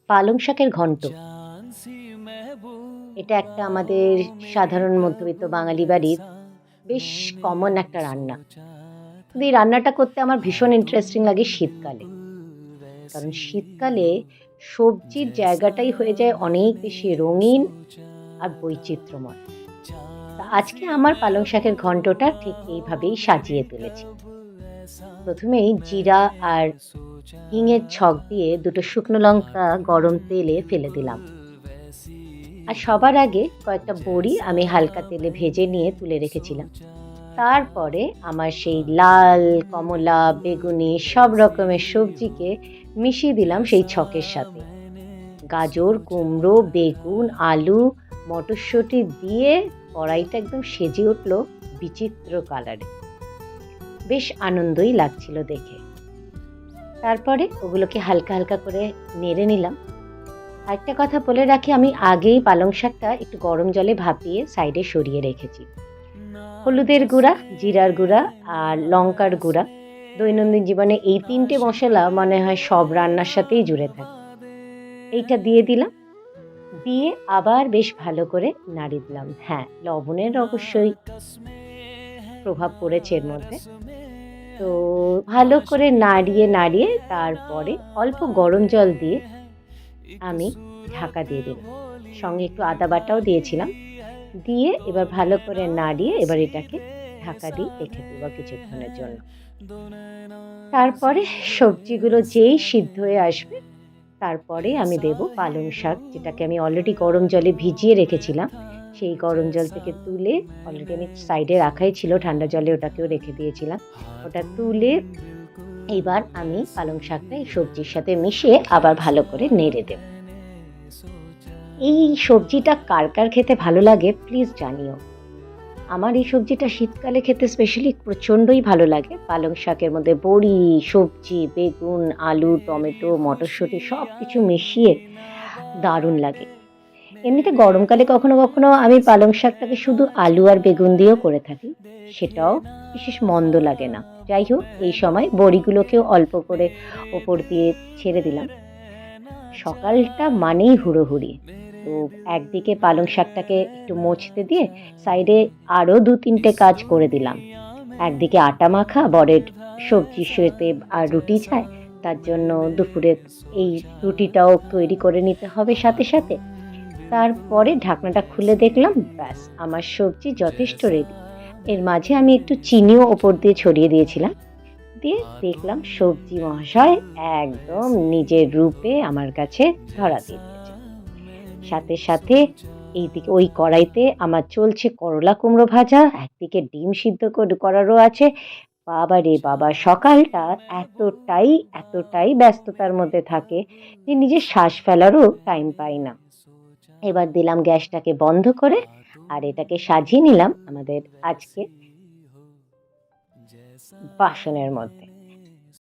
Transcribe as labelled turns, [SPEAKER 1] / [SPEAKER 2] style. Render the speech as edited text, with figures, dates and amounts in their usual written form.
[SPEAKER 1] পালং শাকের ঘন্ট। এটা একটা আমাদের সাধারণ মধ্যবিত্ত বাঙালি বাড়ির বেশ কমন একটা রান্না। কিন্তু এই রান্নাটা করতে আমার ভীষণ ইন্টারেস্টিং লাগে শীতকালে। কারণ শীতকালে সবজির জায়গাটাই হয়ে যায় অনেক বেশি রঙিন আর বৈচিত্র্যময়। তা আজকে আমার পালং শাকের ঘন্টটা ঠিক এইভাবেই সাজিয়ে তুলেছি। প্রথমেই জিরা আর হিঙের ছক দিয়ে দুটো শুকনো লঙ্কা গরম তেলে ফেলে দিলাম। আর সবার আগে কয়েকটা বড়ি আমি হালকা তেলে ভেজে নিয়ে তুলে রেখেছিলাম। তারপরে আমার সেই লাল, কমলা, বেগুনি সব রকমের সবজিকে মিশিয়ে দিলাম সেই ছকের সাথে। গাজর, কুমড়ো, বেগুন, আলু, মটরশুঁটি দিয়ে কড়াইটা একদম সেজে উঠল বিচিত্র কালারে। বেশ আনন্দই লাগছিল দেখে। তারপরে ওগুলোকে হালকা, হালকা করে নেড়ে নিলাম। আরেকটা কথা বলে রাখি, আমি আগেই পালং শাকটা একটু গরম জলে ভাপিয়ে সাইডে সরিয়ে রেখেছি। হলুদের গুঁড়া, জিরার গুঁড়া আর লঙ্কার গুঁড়া। দৈনন্দিন জীবনে এই ৩ টে মশলা মনে হয় সব রান্নার সাথেই জুড়ে থাকে। এইটা দিয়ে দিলাম। দিয়ে আবার বেশ ভালো করে নাড়িয়ে দিলাম। হ্যাঁ, লবণের অবশ্যই প্রভাব পড়েছে এর মধ্যে। তো ভালো করে নাড়িয়ে, নাড়িয়ে তারপরে অল্প গরম জল দিয়ে আমি ঢাকা দিয়ে দিলাম। সঙ্গে একটু আদা বাটাও দিয়েছিলাম। দিয়ে এবার ভালো করে নাড়িয়ে এবার এটাকে ঢাকা দিয়ে রেখে দেব কিছুক্ষণের জন্য। তারপরে সবজিগুলো যেই সিদ্ধ হয়ে আসবে তারপরে আমি দেব পালং শাক, যেটাকে আমি অলরেডি গরম জলে ভিজিয়ে রেখেছিলাম। সেই গরম জল থেকে তুলে অলরেডি আমি সাইডে রাখাই ছিল, ঠান্ডা জলে ওটাকেও রেখে দিয়েছিলাম। ওটা তুলে এইবার আমি পালং শাকটা এই সবজির সাথে মিশিয়ে আবার ভালো করে নেড়ে দেব। এই সবজিটা কার, কার খেতে ভালো লাগে প্লিজ জানিও। আমার এই সবজিটা শীতকালে খেতে স্পেশালি প্রচণ্ডই ভালো লাগে। পালং শাকের মধ্যে বড়ি, সবজি, বেগুন, আলু, টমেটো, মটরশুঁটি সবকিছু মিশিয়ে দারুণ লাগে। এমনিতে গরমকালে কখনো, কখনো আমি পালং শাকটাকে শুধু আলু আর বেগুন দিয়েও করে থাকি। সেটাও বিশেষ মন্দ লাগে না। যাই হোক, এই সময় বড়িগুলোকেও অল্প করে ওপর দিয়ে ছেড়ে দিলাম। সকালটা মানেই হুড়োহুড়ি। তো একদিকে পালং শাকটাকে একটু মুছতে দিয়ে সাইডে আরও ২-৩ টে কাজ করে দিলাম। একদিকে আটা মাখা, বরের সবজির সাথে আর রুটি চায়। তার জন্য দুপুরে এই রুটিটাও তৈরি করে নিতে হবে সাথে, সাথে। তারপরে ঢাকনাটা খুলে দেখলাম, ব্যাস আমার সবজি যথেষ্ট রেডি। এর মাঝে আমি একটু চিনিও ওপর দিয়ে ছড়িয়ে দিয়েছিলাম। দিয়ে দেখলাম সবজি মহাশয় একদম নিজের রূপে আমার কাছে ধরা দিয়ে দিয়েছে। সাথে, সাথে এইদিকে ওই কড়াইতে আমার চলছে করলা কুমড়ো ভাজা, একদিকে ডিম সিদ্ধ করারও আছে। বাবারে বাবা! সকালটা এতটাই, এতটাই ব্যস্ততার মধ্যে থাকে যে নিজের শ্বাস ফেলারও টাইম পাই না। এবার দিলাম গ্যাসটাকে বন্ধ করে আর এটাকে সাজিয়ে নিলাম আমাদের আজকে বাসনের মধ্যে।